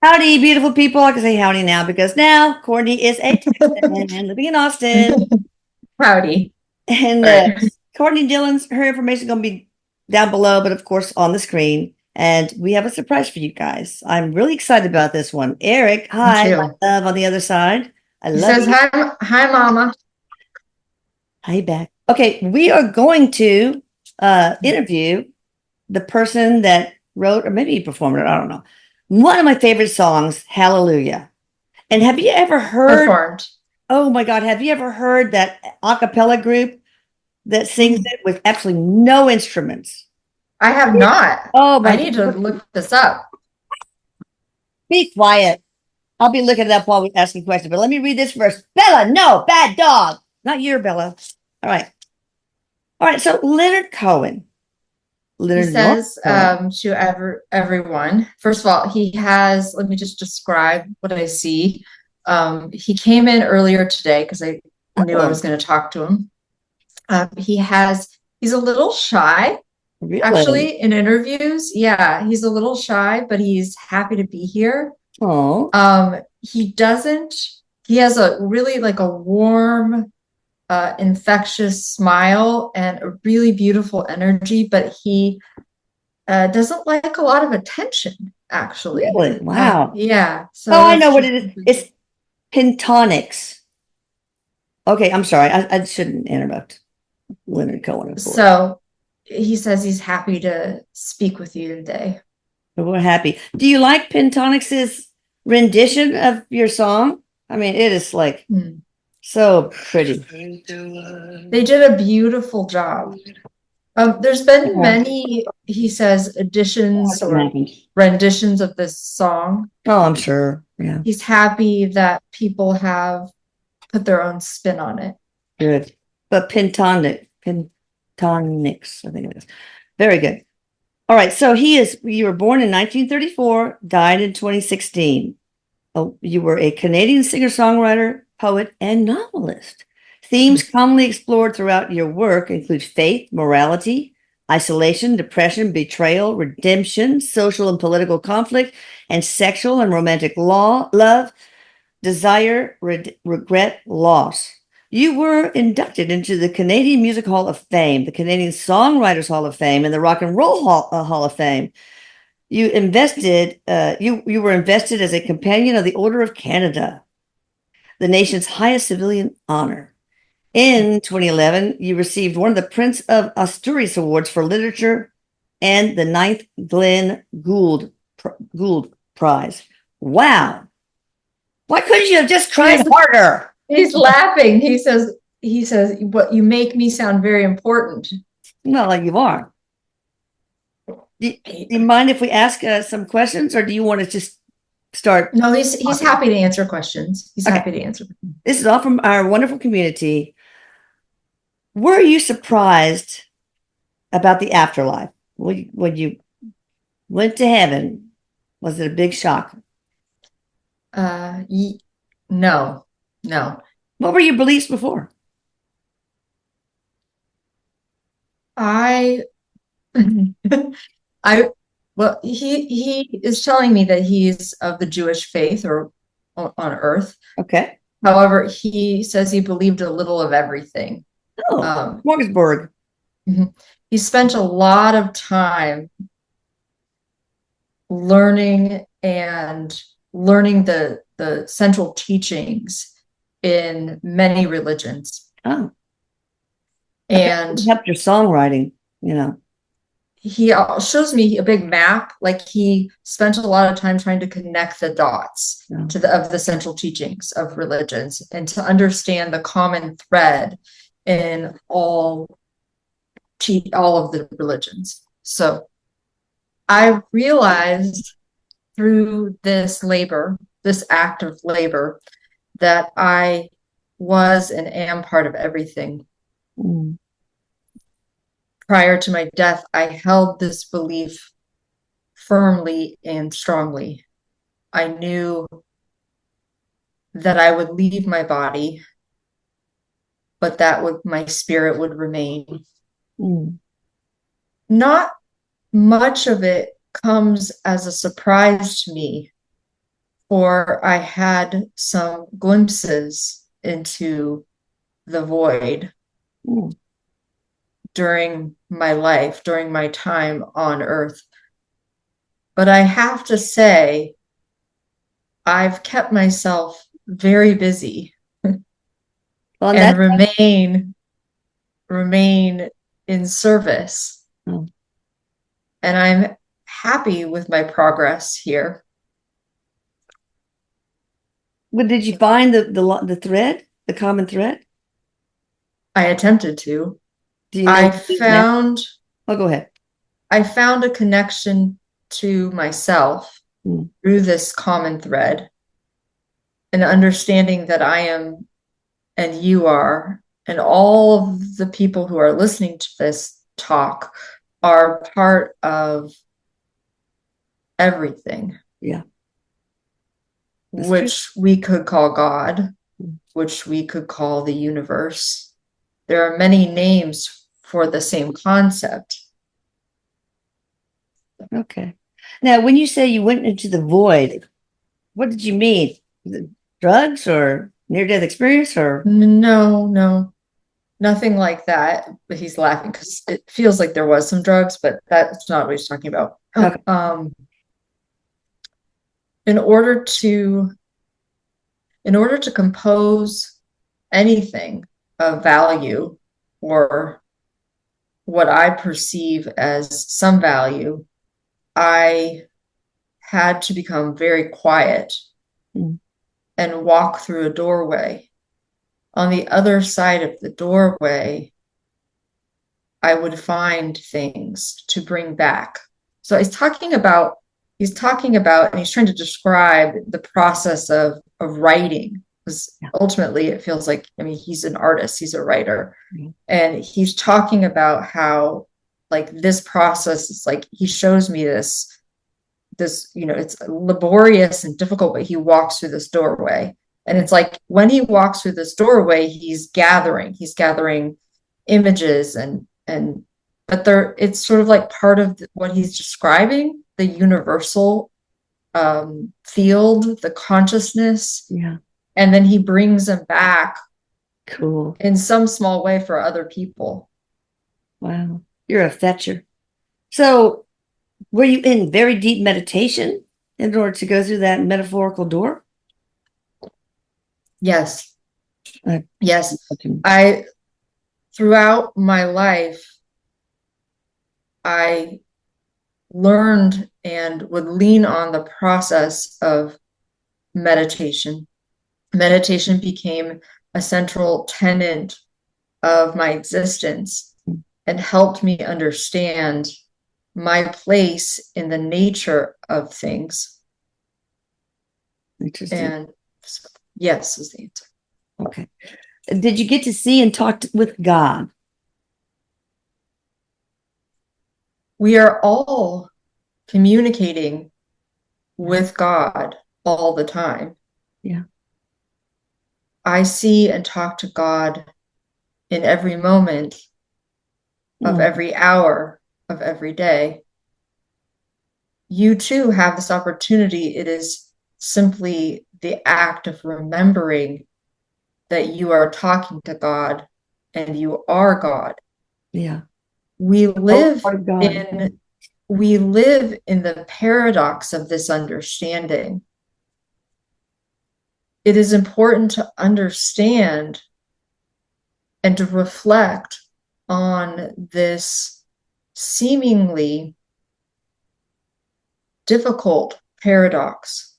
Howdy, beautiful people. I can say howdy now because now Courtney is a Texan living in Austin. Howdy. And All right. Courtney Dillon's, her information is going to be down below, but of course on the screen. And we have a surprise for you guys. I'm really excited about this one. Erik, Me hi, my too. love on the other side. I He love says, you. hi, Mama. Hi, back. Okay, we are going to interview the person that wrote, or maybe he performed it, I don't know. One of my favorite songs, Hallelujah. And have you ever heard? Performed. Oh my God, have you ever heard that a cappella group that sings Mm. it with absolutely no instruments? I have not. Oh I my need to God. look this up. Be quiet. I'll be looking it up while we're asking questions, but let me read this first. Bella, no, bad dog. Not your Bella. All right. All right. So Leonard Cohen, He Leonard North says Cohen. to everyone, first of all, he has, let me just describe what I see. He came in earlier today because I knew I Oh, was going to talk to him. He's a little shy, really? actually, in interviews. Yeah, he's a little shy, but he's happy to be here. Oh, He doesn't, he has a really like a warm, infectious smile and a really beautiful energy, but he doesn't like a lot of attention, actually. really? Wow. Yeah, Oh, so I know that's what just it is. It's pentonics. Okay, I'm sorry. I shouldn't interrupt Leonard Cohen, of course. so he says he's happy to speak with you today. But we're happy. Do you like Pentonix's rendition of your song? I mean, it is like Hmm. so pretty. They did a beautiful job. There's been Yeah, many, he says, additions something or happened. renditions of this song. Oh, I'm sure. Yeah, He's happy that people have put their own spin on it. good. But Pentonix, I think it is. Very good. All right. So you were born in 1934, died in 2016. Oh, you were a Canadian singer-songwriter, poet, and novelist. Themes commonly explored throughout your work include faith, morality, isolation, depression, betrayal, redemption, social and political conflict, and sexual and romantic love, desire, regret, loss. You were inducted into the Canadian Music Hall of Fame, the Canadian Songwriters Hall of Fame, and the Rock and Roll Hall of Fame. You were invested as a companion of the Order of Canada, the nation's highest civilian honor. In 2011, you received one of the Prince of Asturias Awards for Literature and the ninth Glenn Gould Prize. Wow. Why couldn't you have just tried He's harder? he's laughing. He says, but you make me sound very important. Well, like you are. Do you mind if we ask some questions, or do you want to just start? No, he's Talking? happy to answer questions. He's Okay. happy to answer. This is all from our wonderful community. Were you surprised about the afterlife? When you went to heaven, was it a big shock? Uh, no, no. What were your beliefs before? I I well, he is telling me that he's of the Jewish faith or on earth. Okay. However, he says he believed a little of everything. Oh, Um, Morgansburg. he spent a lot of time learning and learning the central teachings in many religions. Oh, I bet And it helped your songwriting, you know. he shows me a big map, like he spent a lot of time trying to connect the dots Yeah. to the central teachings of religions and to understand the common thread in all of the religions. So I realized through this act of labor, that I was and am part of everything. Mm. Prior to my death, I held this belief firmly and strongly. I knew that I would leave my body, but my spirit would remain. Mm. Not much of it comes as a surprise to me for I had some glimpses into the void Mm. during my life, during my time on Earth. But I have to say, I've kept myself very busy Well, and and that, remain in service. oh. And I'm happy with my progress here. But did you find the thread, the common thread? I attempted to. Do you know I what it is now? found Oh, go ahead. I found a connection to myself Mm. through this common thread, an understanding that I am and you are, and all of the people who are listening to this talk are part of everything, Yeah, that's true. which we could call God, Mm. which we could call the universe. There are many names for the same concept. Okay. Now, when you say you went into the void, what did you mean? Was it drugs or near-death experience or? No, no, nothing like that. But he's laughing because it feels like there was some drugs, but that's not what he's talking about. Okay. In order to compose anything of value or what I perceive as some value, I had to become very quiet Mm. and walk through a doorway. On the other side of the doorway, I would find things to bring back. So and he's trying to describe the process of writing. Because Yeah. ultimately it feels like, I mean, he's an artist, he's a writer. Mm. And he's talking about how like this process is like he shows me this, it's laborious and difficult, but he walks through this doorway. And it's like when he walks through this doorway, he's gathering images and but it's sort of like part of what he's describing, the universal field, the consciousness, Yeah. and then he brings them back Cool. in some small way for other people. Wow. You're a fetcher. So, were you in very deep meditation in order to go through that metaphorical door? Yes. Uh, Yes. I throughout my life, I learned and would lean on the process of meditation. Meditation became a central tenet of my existence and helped me understand my place in the nature of things. Interesting. And so, yes is the answer. Okay. Did you get to see and talk with God? We are all communicating with God all the time. Yeah. I see and talk to God in every moment of every hour of every day. You too have this opportunity. It is simply the act of remembering that you are talking to God and you are God. Yeah. We live part of God. in the paradox of this understanding. It is important to understand and to reflect on this seemingly difficult paradox.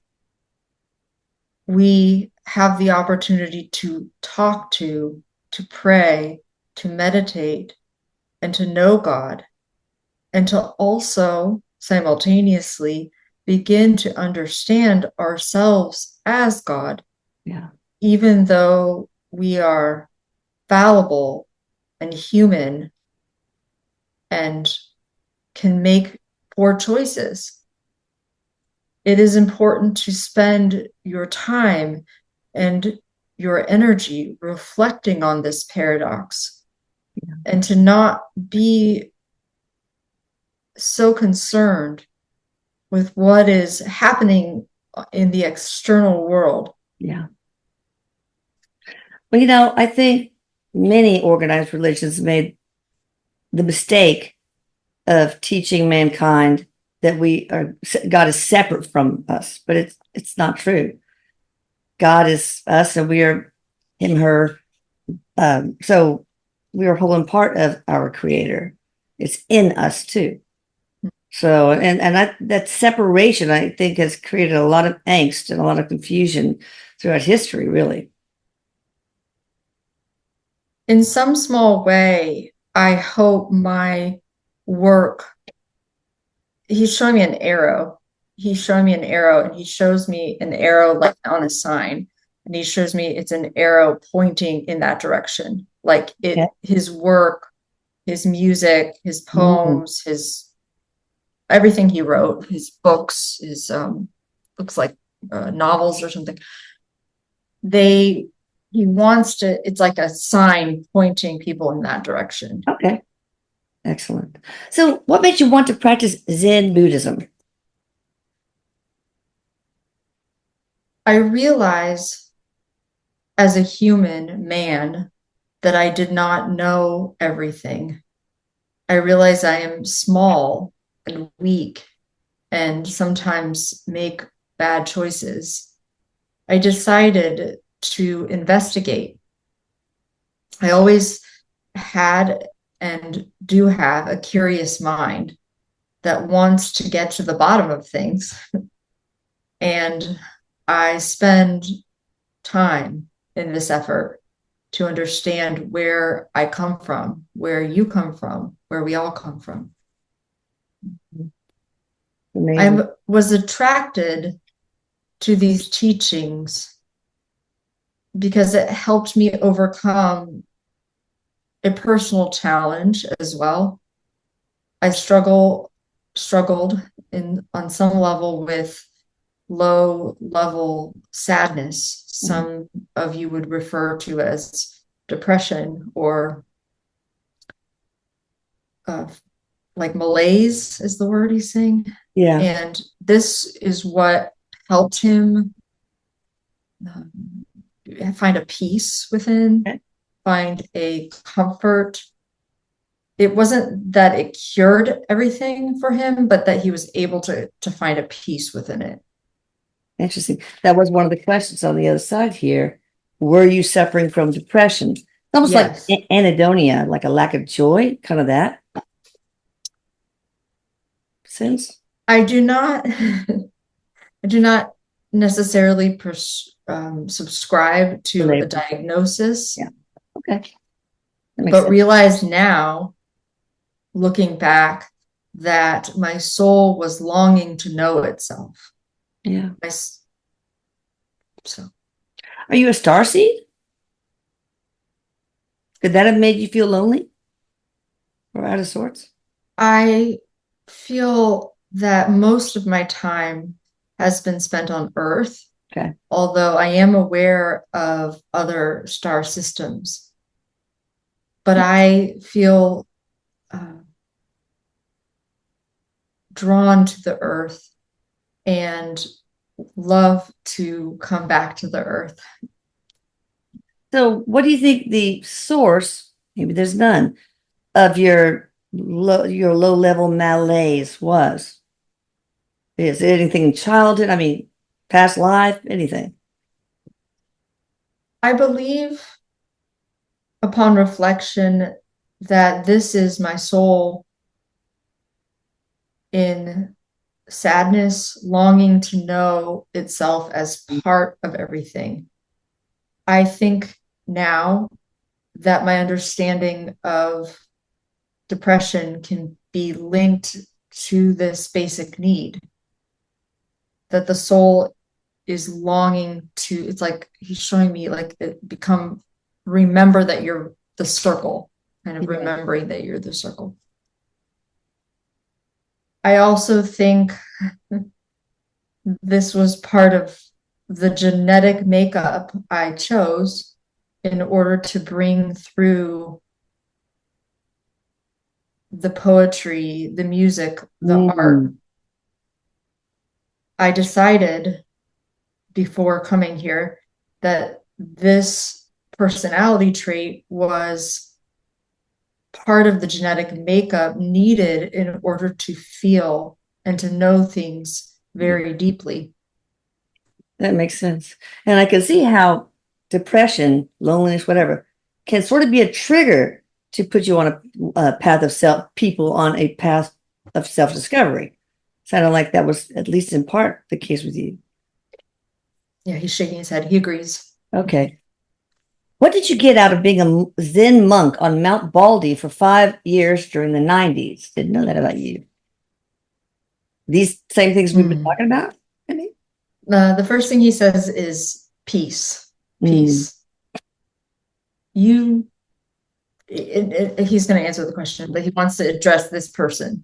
We have the opportunity to talk to pray, to meditate, and to know God, and to also simultaneously begin to understand ourselves as God. Yeah. Even though we are fallible and human and can make poor choices. It is important to spend your time and your energy reflecting on this paradox, and to not be so concerned with what is happening in the external world. Yeah. Well, I think many organized religions made the mistake of teaching mankind that God is separate from us, but it's not true. God is us, and we are him, her. So we are whole and part of our Creator. It's in us too. So, and that separation, I think, has created a lot of angst and a lot of confusion throughout history, really. In some small way, I hope my work, he's showing me an arrow. He's showing me an arrow, and he shows me an arrow like on a sign. And he shows me it's an arrow pointing in that direction. Like Yeah. his work, his music, his Mhm. poems, his everything he wrote, his books, his looks like novels or something. He wants to, it's like a sign pointing people in that direction. Okay. Excellent. So, what made you want to practice Zen Buddhism? I realize as a human man that I did not know everything. I realize I am small and weak and sometimes make bad choices. I decided to investigate. I always had and do have a curious mind that wants to get to the bottom of things. And I spend time in this effort to understand where I come from, where you come from, where we all come from. Amazing. I was attracted to these teachings because it helped me overcome a personal challenge as well. I struggled on some level with low level sadness. Some of you would refer to as depression or like malaise is the word he's saying. Yeah. And this is what helped him find a peace within, Okay. find a comfort. It wasn't that it cured everything for him, but that he was able to find a peace within it. Interesting. That was one of the questions on the other side here. Were you suffering from depression? It's almost Yes. like anhedonia, like a lack of joy, kind of that sense. I do not I do not necessarily subscribe to a diagnosis. Yeah. Okay. That makes But sense. realize now, looking back, that my soul was longing to know itself. Yeah. So Are you a starseed? Could that have made you feel lonely or out of sorts? I feel that most of my time has been spent on Earth. Okay. Although I am aware of other star systems. But I feel drawn to the Earth and love to come back to the Earth. So, what do you think the source, maybe there's none, of your low level malaise was? Is it anything in childhood? I mean, past life, anything? I believe upon reflection that this is my soul in sadness, longing to know itself as part of everything. I think now that my understanding of depression can be linked to this basic need, that the soul is longing to, it's like he's showing me like remember that you're the circle, kind of remembering that you're the circle. I also think this was part of the genetic makeup I chose in order to bring through the poetry, the music, the art. I decided before coming here that this personality trait was part of the genetic makeup needed in order to feel and to know things very deeply. That makes sense. And I can see how depression, loneliness, whatever, can sort of be a trigger to put you on a path of people on a path of self-discovery. Sounded like that was at least in part the case with you. Yeah, he's shaking his head. He agrees. Okay. What did you get out of being a Zen monk on Mount Baldy for 5 years during the 90s? Didn't know that about you. These same things we've been talking about? I mean, the first thing he says is peace. Peace. He's going to answer the question, but he wants to address this person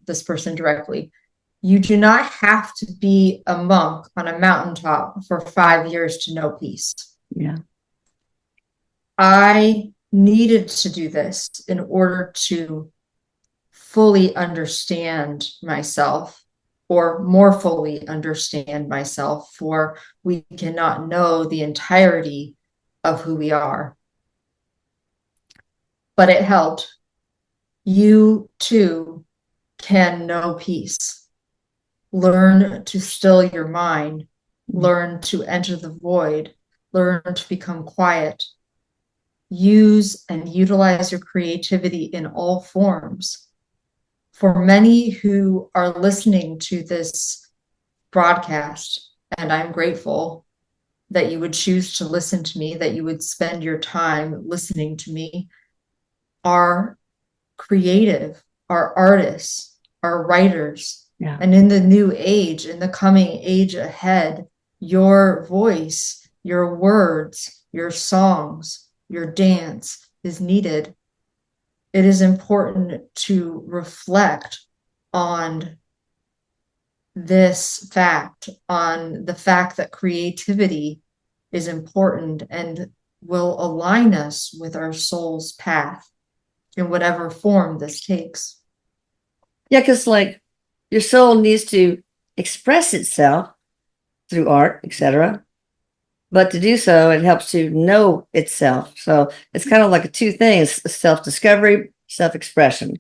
directly. You do not have to be a monk on a mountaintop for 5 years to know peace. Yeah. I needed to do this in order to fully understand myself, or more fully understand myself, for we cannot know the entirety of who we are. But it helped. You too can know peace. Learn to still your mind. Learn to enter the void. Learn to become quiet. Use and utilize your creativity in all forms. For many who are listening to this broadcast, and I'm grateful that you would choose to listen to me, that you would spend your time listening to me, are creative, are artists, are writers. Yeah. And in the new age, in the coming age ahead, your voice, your words, your songs, your dance is needed. It is important to reflect on this fact, on the fact that creativity is important and will align us with our soul's path in whatever form this takes. Yeah, because like your soul needs to express itself through art, etc. But to do so, it helps to know itself. So it's kind of like two things: self-discovery, self-expression.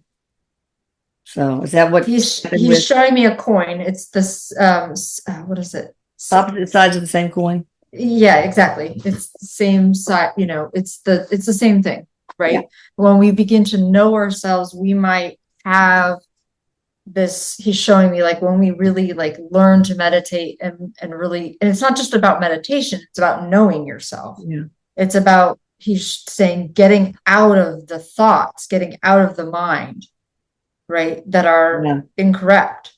So is that what he's with showing me a coin? It's this what is it? opposite sides of the same coin? Yeah, exactly. It's the same side, it's the same thing, right? Yeah. When we begin to know ourselves, we might have this, he's showing me, like, when we really like learn to meditate and really, and it's not just about meditation, it's about knowing yourself. Yeah. It's about, he's saying, getting out of the thoughts, getting out of the mind, right, that are incorrect.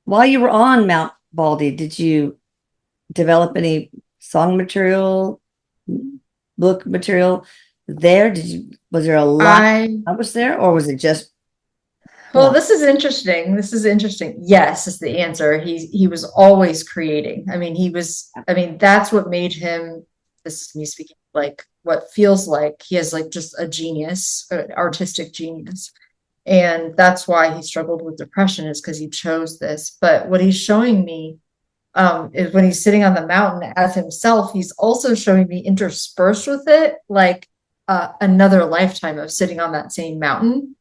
While you were on Mount Baldy, did you develop any song material, book material there? Was there a lot that was there, or was it just? Well, this is interesting. Yes, is the answer. He was always creating. That's what made him, this is me speaking, like what feels like he has like just a genius, artistic genius. And that's why he struggled with depression, is because he chose this. But what he's showing me is when he's sitting on the mountain as himself, he's also showing me interspersed with it, like another lifetime of sitting on that same mountain.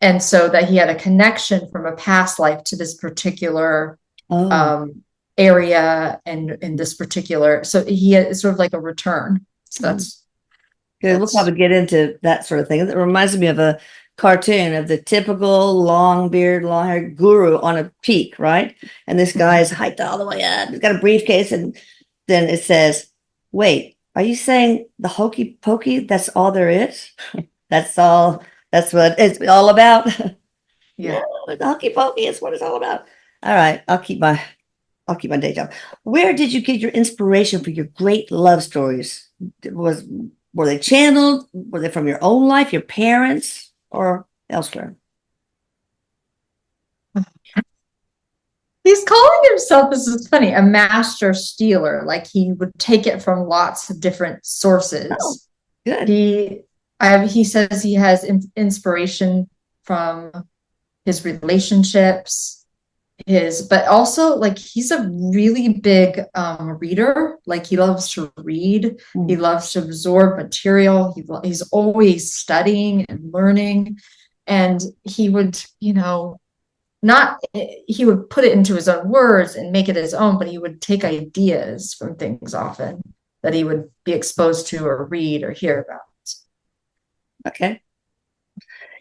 And so that he had a connection from a past life to this particular area and in this particular, so he is sort of like a return. So that's good. We'll probably get into that sort of thing. It reminds me of a cartoon of the typical long beard, long haired guru on a peak, right? And this guy is hiked all the way up. He's got a briefcase, and then it says, "Wait, are you saying the hokey pokey? That's all there is? That's all." That's what it's all about. Yeah. The hokey pokey is what it's all about. All right. I'll keep my day job. Where did you get your inspiration for your great love stories? Were they channeled? Were they from your own life, your parents, or elsewhere? He's calling himself, this is funny, a master stealer. Like he would take it from lots of different sources. Oh, good. He says he has inspiration from his relationships, but also like he's a really big reader. Like he loves to read. He loves to absorb material. He's always studying and learning. And he would, not he would put it into his own words and make it his own, but he would take ideas from things often that he would be exposed to or read or hear about. Okay.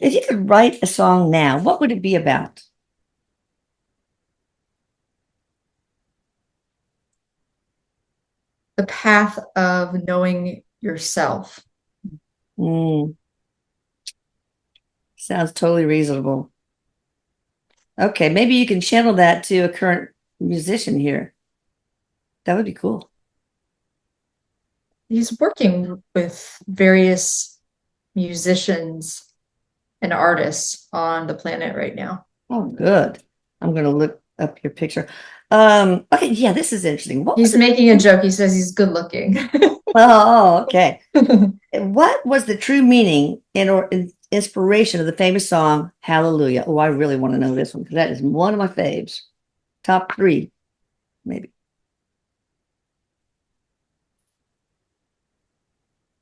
If you could write a song now, what would it be about? The path of knowing yourself. Mm, sounds totally reasonable. Okay, maybe you can channel that to a current musician here. That would be cool. He's working with various musicians and artists on the planet right now. Oh, good. I'm going to look up your picture. Okay, yeah, this is interesting. He's making a joke. He says he's good looking. Oh, okay. What was the true meaning or inspiration of the famous song Hallelujah? Oh, I really want to know this one because that is one of my faves. Top 3, maybe.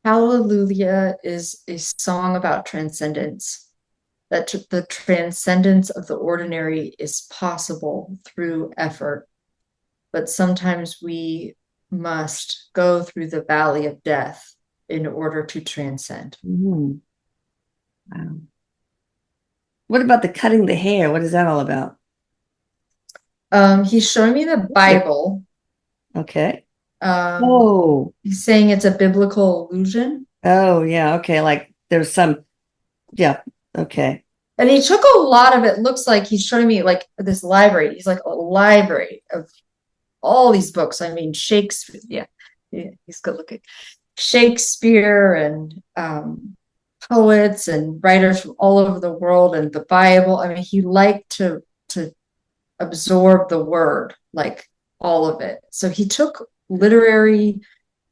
Hallelujah is a song about transcendence, that the transcendence of the ordinary is possible through effort, but sometimes we must go through the valley of death in order to transcend. Wow. What about the cutting the hair? What is that all about? He's showing me the Bible. Okay. Oh, He's saying it's a biblical allusion. oh, yeah. Okay. Like there's some, yeah. Okay. And he took a lot of it. Looks like he's showing me like this library. He's like a library of all these books. I mean, Shakespeare. Yeah, he's good looking. Shakespeare and poets and writers from all over the world and the Bible. I mean, he liked to absorb the word, like all of it. So he took literary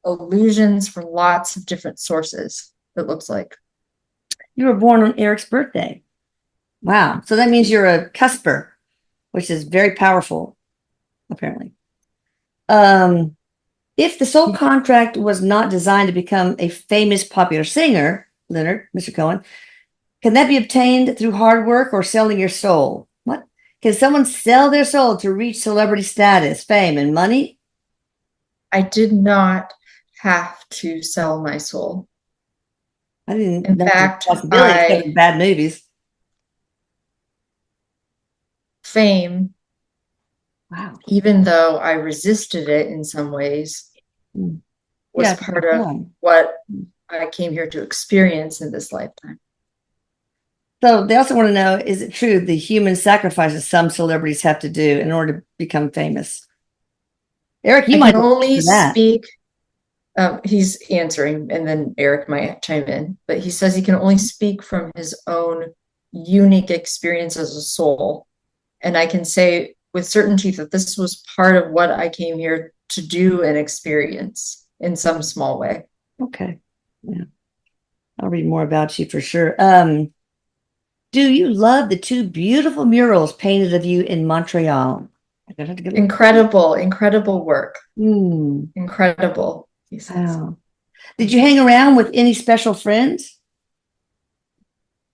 allusions from lots of different sources, it looks like. You were born on Erik's birthday. Wow. So that means you're a cusper, which is very powerful, apparently. If the soul contract was not designed to become a famous popular singer, Leonard, Mr. Cohen, can that be obtained through hard work or selling your soul? What? Can someone sell their soul to reach celebrity status, fame, and money? I did not have to sell my soul. I didn't In know fact, the possibility except in bad movies. Fame, Wow. even though I resisted it in some ways, was part of what I came here to experience in this lifetime. So they also want to know, is it true the human sacrifices some celebrities have to do in order to become famous? Erik, you might only speak. He's answering, and then Erik might chime in, but he says he can only speak from his own unique experience as a soul. And I can say with certainty that this was part of what I came here to do and experience in some small way. Okay. Yeah. I'll read more about you for sure. Do you love the 2 beautiful murals painted of you in Montreal? Incredible work. Incredible. He says. Wow. Did you hang around with any special friends?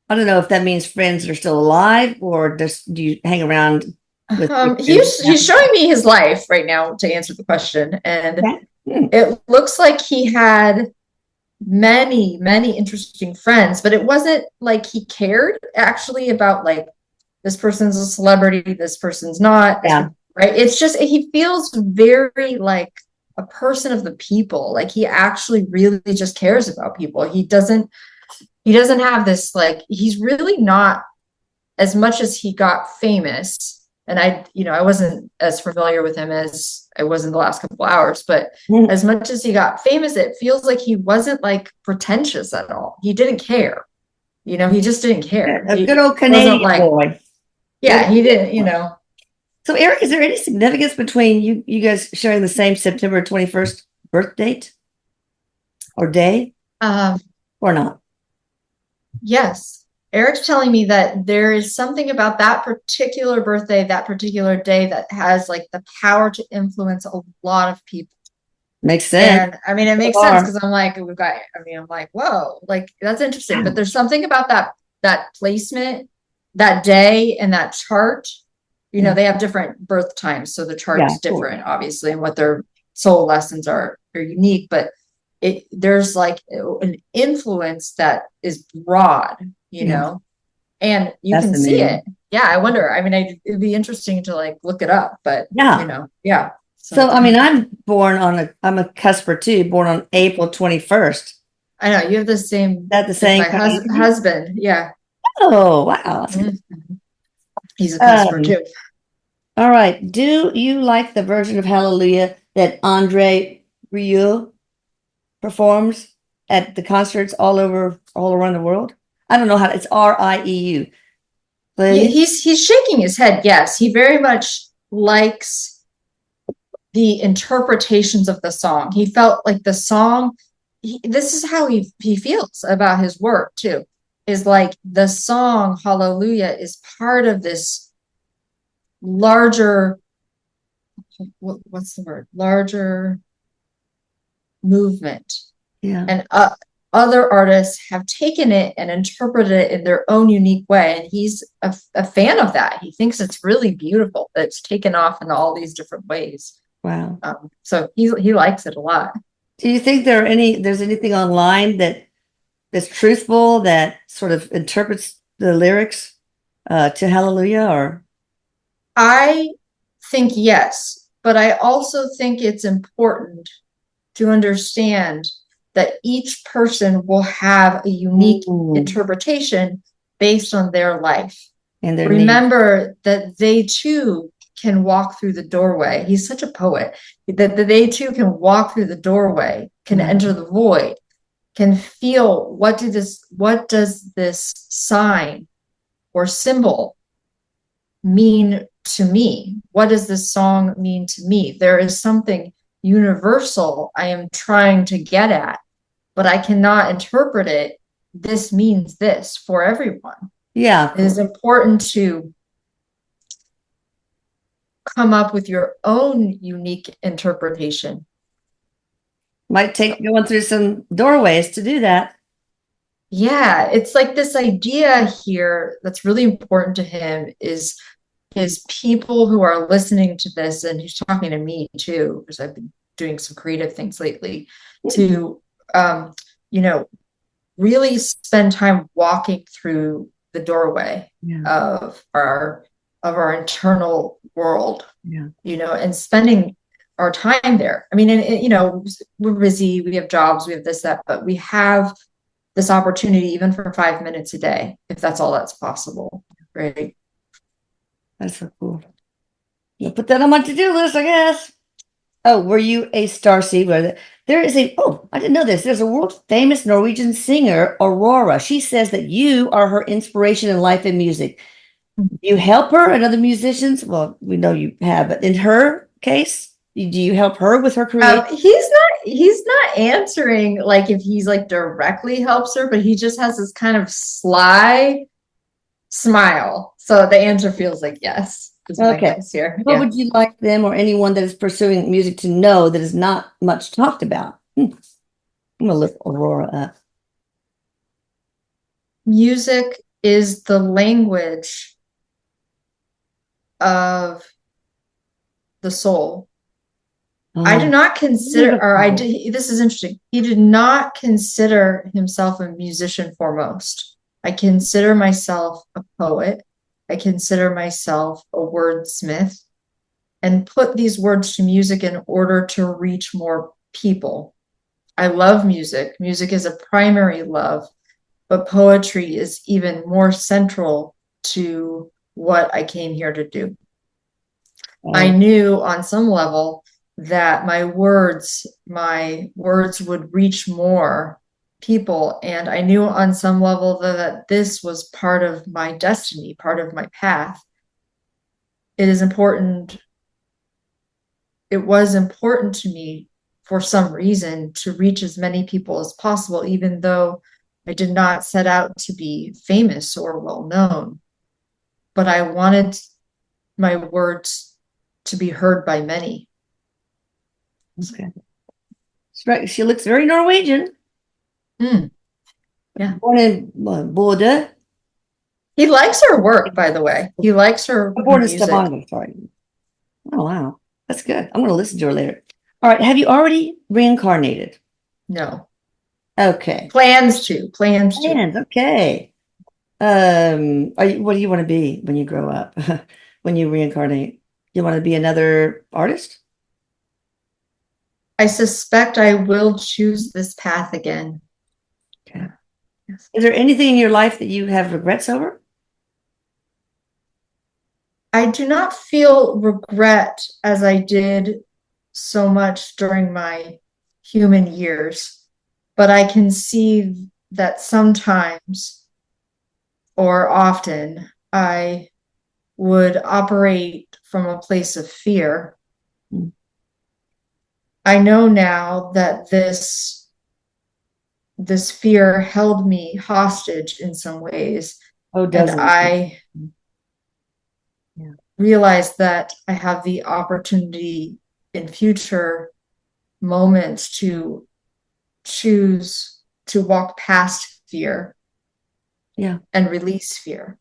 I don't know if that means friends that are still alive, or do you hang around with he's showing me his life right now to answer the question, and it looks like he had many interesting friends, but it wasn't like he cared actually about like this person's a celebrity, this person's not. Right? It's just he feels very like a person of the people. Like he actually really just cares about people. He doesn't have this like, he's really not, as much as he got famous. And I wasn't as familiar with him as I was in the last couple hours, but as much as he got famous, it feels like he wasn't like pretentious at all. He didn't care. He just didn't care. A good old Canadian boy. Yeah, he didn't. So, Erik, is there any significance between you guys sharing the same September 21st birth date or day? Or not? Yes. Eric's telling me that there is something about that particular birthday, that particular day that has like the power to influence a lot of people. Makes sense. And I mean, it makes sense because I'm like, I'm like, whoa, like that's interesting. But there's something about that placement, that day and that chart. You know, they have different birth times, so the chart's different, obviously, and what their soul lessons are unique. But there's like an influence that is broad, you know, and you can see it. Yeah, I wonder. I mean, it'd be interesting to like look it up, but you know, yeah. So, I mean, I'm a cusper too, born on April 21st. I know you have the same. That the same my husband. Yeah. Oh, wow. He's a cusper too. All right. Do you like the version of Hallelujah that Andre Rieu performs at the concerts all around the world? I don't know how it's RIEU. He's shaking his head. Yes, he very much likes the interpretations of the song. He felt like the song. This is how he feels about his work too. Is like the song Hallelujah is part of this larger. What's the word? Larger movement. Yeah. And other artists have taken it and interpreted it in their own unique way. And he's a fan of that. He thinks it's really beautiful that it's taken off in all these different ways. Wow. So he likes it a lot. Do you think there's anything online that's truthful, that sort of interprets the lyrics to Hallelujah? Or I think yes, but I also think it's important to understand that each person will have a unique interpretation based on their life. And remember that they too can walk through the doorway. He's such a poet that they too can walk through the doorway, can enter the void, can feel what does this sign or symbol mean to me? What does this song mean to me? There is something universal I am trying to get at, but I cannot interpret it. This means this for everyone. Yeah. It is important to come up with your own unique interpretation. Might take going through some doorways to do that. Yeah, it's like this idea here that's really important to him is people who are listening to this, and he's talking to me too, because I've been doing some creative things lately, to really spend time walking through the doorway of our internal world, and spending our time there. I mean, and we're busy, we have jobs, we have this, that, but we have this opportunity even for 5 minutes a day, if that's all that's possible, right? That's so cool. You'll put that on my to-do list, I guess. Oh, were you a Starseed? There is I didn't know this. There's a world famous Norwegian singer, Aurora. She says that you are her inspiration in life and music. You help her and other musicians? Well, we know you have, but in her case, do you help her with her career? He's not answering like if he's like directly helps her, but he just has this kind of sly smile. So the answer feels like yes. Okay. What would you like them or anyone that is pursuing music to know that is not much talked about? I'm gonna look Aurora up. Music is the language of the soul. I do not consider, this is interesting. He did not consider himself a musician foremost. I consider myself a poet. I consider myself a wordsmith, and put these words to music in order to reach more people. I love music. Music is a primary love, but poetry is even more central to what I came here to do. I knew on some level that my words would reach more people, and I knew on some level that this was part of my destiny, part of my path. It was important to me for some reason to reach as many people as possible, even though I did not set out to be famous or well known, but I wanted my words to be heard by many. Okay. She looks very Norwegian. Mm, yeah. Born in Bodø. He likes her work, by the way. He likes her Born in music. Stavanger, sorry. Oh, wow. That's good. I'm going to listen to her later. All right. Have you already reincarnated? No. Okay. Plans to. Okay. What do you want to be when you grow up? When you reincarnate? You want to be another artist? I suspect I will choose this path again. Okay. Yes. Is there anything in your life that you have regrets over? I do not feel regret as I did so much during my human years, but I can see that sometimes or often I would operate from a place of fear. Mm. I know now that this fear held me hostage in some ways, Oh, and doesn't. I Yeah. realize that I have the opportunity in future moments to choose to walk past fear, Yeah. and release fear.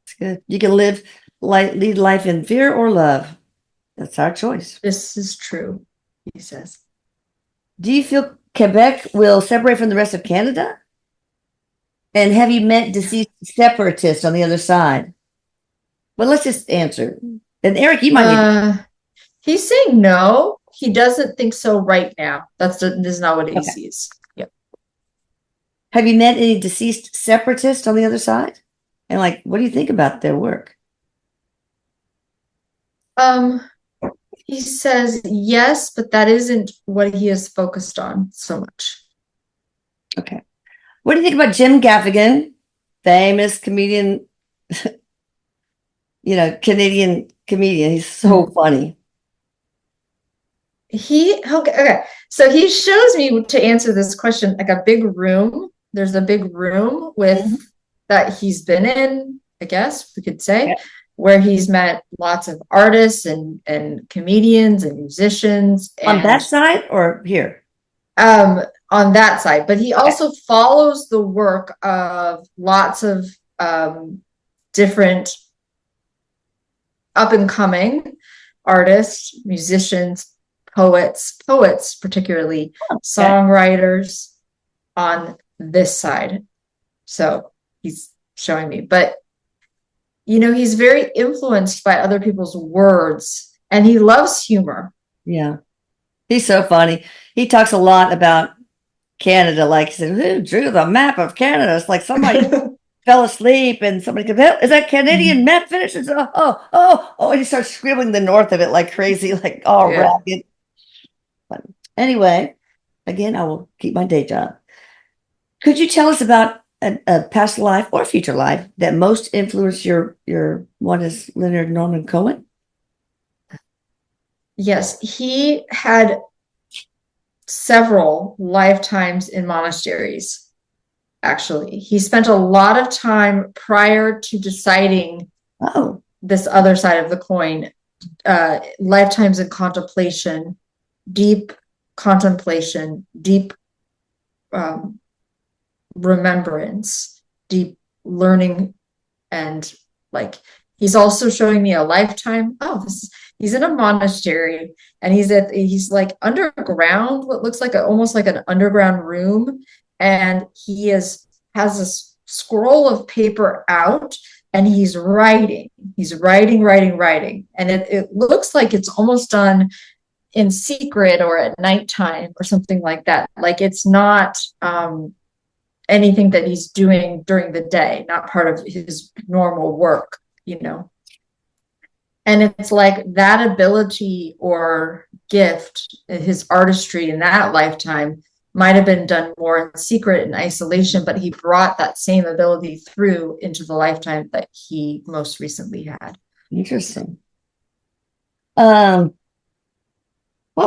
It's good. You can lead life in fear or love. That's our choice. This is true, he says. Do you feel Quebec will separate from the rest of Canada? And have you met deceased separatists on the other side? Well, let's just answer. And Erik, you might need. He's saying no. He doesn't think so right now. This is not what he sees. Yep. Have you met any deceased separatists on the other side? And what do you think about their work? He says yes, but that isn't what he is focused on so much. Okay. What do you think about Jim Gaffigan, famous comedian, Canadian comedian? He's so funny. Okay. So he shows me, to answer this question, like a big room. There's a big room that he's been in, I guess we could say, where he's met lots of artists and comedians and musicians. On that side or here? On that side, but he also follows the work of lots of different up and coming artists, musicians, poets particularly, songwriters on this side. So he's showing me, but he's very influenced by other people's words, and he loves humor. Yeah. He's so funny. He talks a lot about Canada. Like he said, who drew the map of Canada? It's like somebody fell asleep and somebody goes, is that Canadian map finished? And he starts scribbling the north of it like crazy, like all ragged. But anyway, again, I will keep my day job. Could you tell us about a past life or future life that most influenced your one is Leonard Norman Cohen? Yes, he had several lifetimes in monasteries. Actually, he spent a lot of time prior to deciding this other side of the coin, lifetimes in contemplation, deep remembrance, deep learning, and he's also showing me a lifetime. He's in a monastery, and he's like underground, what looks like almost like an underground room, and he has a scroll of paper out, and he's writing, and it looks like it's almost done in secret or at nighttime or something like that. Like it's not anything that he's doing during the day, not part of his normal work, And it's like that ability or gift, his artistry in that lifetime might have been done more in secret and isolation, but he brought that same ability through into the lifetime that he most recently had. Interesting. What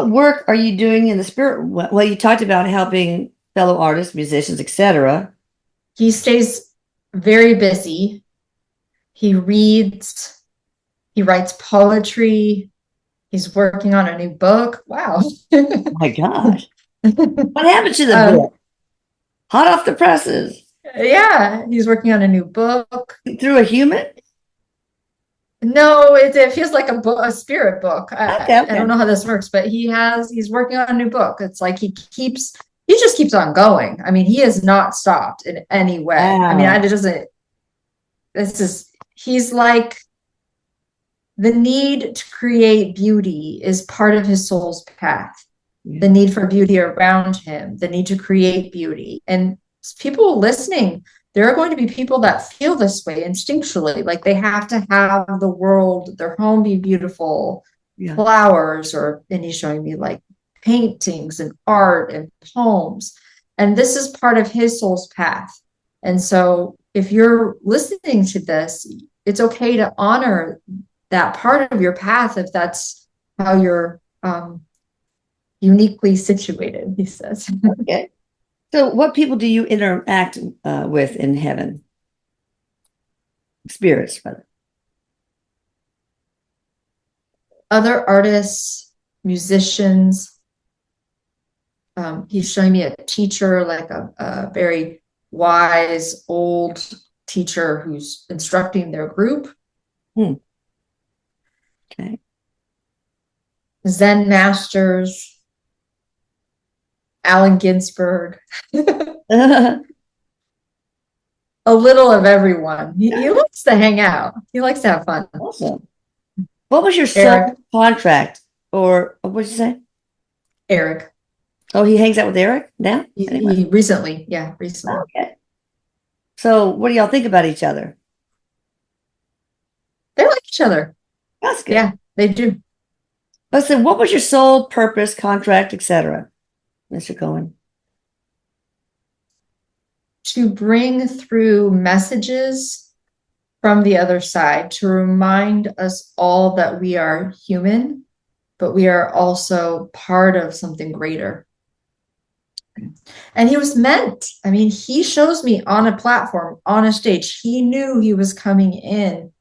work are you doing in the spirit? Well, you talked about helping fellow artists, musicians, etc. He stays very busy. He reads, he writes poetry, he's working on a new book. Wow. My gosh. What happened to the book? Hot off the presses. Yeah, he's working on a new book. Through a human? No, it feels like a book, a spirit book. Okay, I don't know how this works, but he's working on a new book. It's like he just keeps on going. I mean, he has not stopped in any way. I mean, Wow. he's like, the need to create beauty is part of his soul's path. Yeah. The need for beauty around him, the need to create beauty. And people listening, there are going to be people that feel this way instinctually, like they have to have the world, their home be beautiful, Yeah. flowers, and he's showing me like paintings and art and poems. And this is part of his soul's path. And so if you're listening to this, it's okay to honor that part of your path if that's how you're uniquely situated, he says. Okay. So what people do you interact with in heaven? Spirits, rather. Other artists, musicians. He's showing me a teacher, like a very wise old teacher who's instructing their group. Okay. Zen masters, Allen Ginsberg, a little of everyone. He likes to hang out. He likes to have fun. Awesome. What was your Erik. soul contract? Or what did you say? Erik. Oh, he hangs out with Erik now? He recently. Okay. So what do y'all think about each other? They like each other. That's good. Yeah, they do. Listen, what was your soul purpose, contract, etc., Mr. Cohen? To bring through messages from the other side, to remind us all that we are human, but we are also part of something greater. And he was meant. I mean, he shows me on a platform, on a stage. He knew he was coming in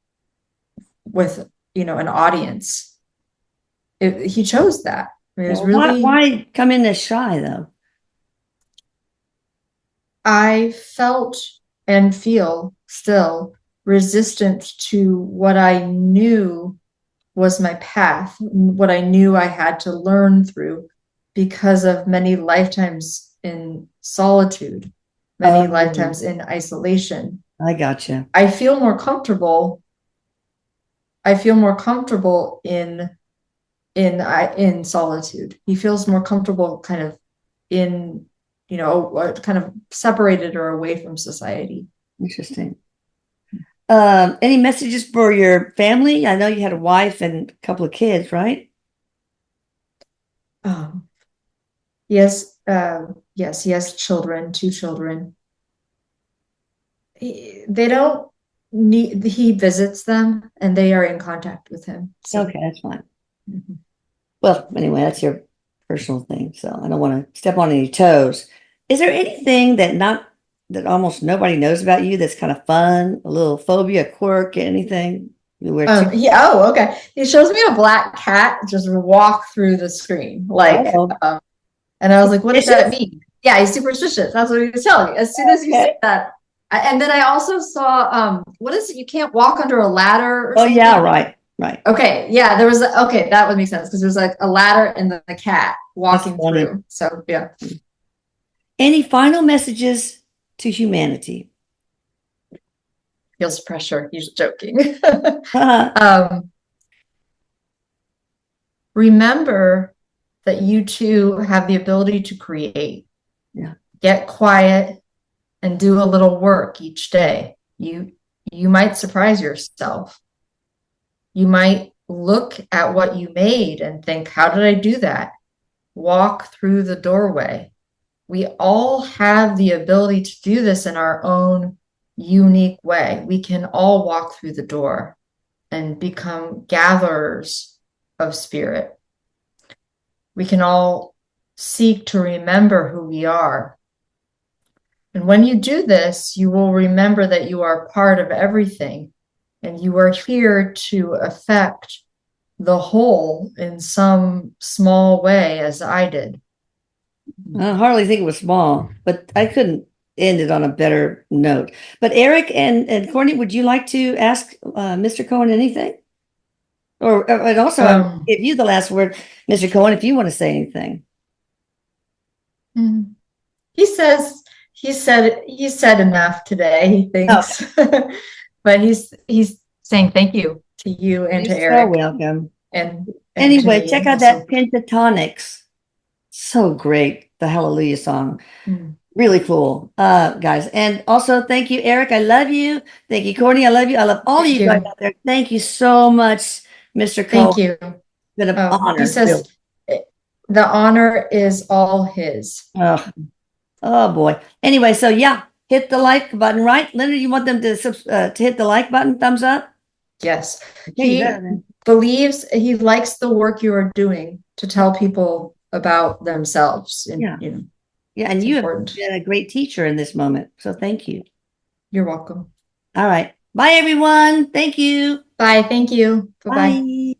with, an audience. He chose that. I mean, it was really. Why come in as shy, though? I felt and feel still resistant to what I knew was my path, what I knew I had to learn through because of many lifetimes in solitude, many lifetimes in isolation. I gotcha. I feel more comfortable in solitude. He feels more comfortable kind of in kind of separated or away from society. Interesting. Any messages for your family? I know you had a wife and a couple of kids, right? Yes, he has children, 2 children. He visits them and they are in contact with him. So. Okay, that's fine. Mm-hmm. Well, anyway, that's your personal thing, so I don't want to step on any toes. Is there anything that almost nobody knows about you that's kind of fun, a little phobia, quirk, anything? Okay. He shows me a black cat just walk through the screen, and I was like, "What does that mean?" Yeah, he's superstitious. That's what he was telling me. As soon as you said that, and then I also saw what is it? You can't walk under a ladder. Oh yeah, right. Okay, yeah, that would make sense because there's like a ladder and the cat walking through. So yeah. Any final messages to humanity? Feels pressure. He's joking. Remember that you too have the ability to create. Yeah. Get quiet and do a little work each day. You might surprise yourself. You might look at what you made and think, how did I do that? Walk through the doorway. We all have the ability to do this in our own unique way. We can all walk through the door and become gatherers of spirit. We can all seek to remember who we are And when you do this, you will remember that you are part of everything and you are here to affect the whole in some small way, as I did. I hardly think it was small, but I couldn't end it on a better note. But Erik and Courtney, would you like to ask Mr. Cohen anything? And also, I'll give you the last word, Mr. Cohen, if you want to say anything. He said enough today, he thinks. Okay. But he's saying thank you to you and You're to so Erik. welcome. And Anyway, to me check out also. that Pentatonics. So great. The Hallelujah song. Mm. Really cool, guys. And also, thank you, Erik. I love you. Thank you, Courtney. I love you. I love all of Thank you guys you. out there. Thank you so much, Mr. Cohen. Thank you. It's been an He honor, says really. the honor is all his. Oh, oh boy. Anyway, so yeah, hit the like button, right? Leonard, you want them to hit the like button, thumbs up? Yes. Yeah, you He better then. believes, he likes the work you are doing to tell people about themselves. And, Yeah. you know, Yeah, and it's you have important. been a great teacher in this moment. So thank you. You're welcome. All right. Bye, everyone. Thank you. Bye. Thank you. Bye-bye. Bye.